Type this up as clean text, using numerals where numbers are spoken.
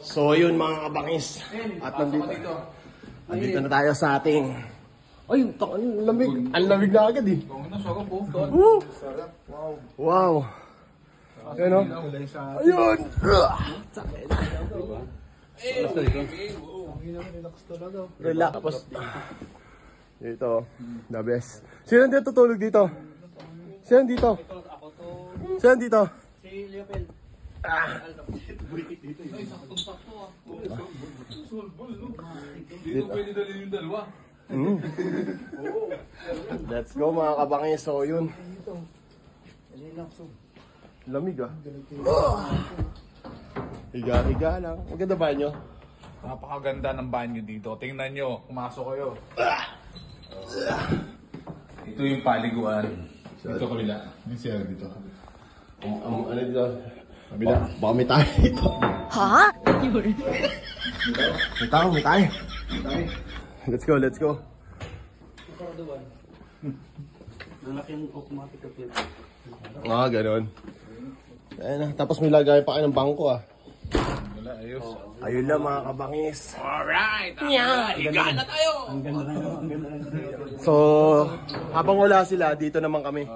So yun mga kabangis. At nandito na tayo sa ating... Ay, ang lamig. Ang lamig na agad eh. Woo! Wow. Ayun o. Ayun. Relax. Tapos, dito, the best. Sino dito tutulog dito? Sino dito? Sino dito? Si Leopel. Dito pwede dalhin yung dalawa. Let's go mga kabangis. So yun. Lamig ah. Higa-higa lang. Maganda ba nyo? Napakaganda ng banyo dito. Tingnan nyo, pumasok kayo. Ito yung paliguan. Dito kabila. Yung siya dito. Ano dito? Kabila. Baka may tayo dito. Ha? May tayo. Let's go, let's go. Nalaking automatic appeal. Ganun. Ayun na. Tapos may lagay pa kayo ng bangko ah. Wala, ayos. Ayun na mga kabangis. Alright! Higa na tayo! Ang ganda lang. So, habang wala sila, dito naman kami.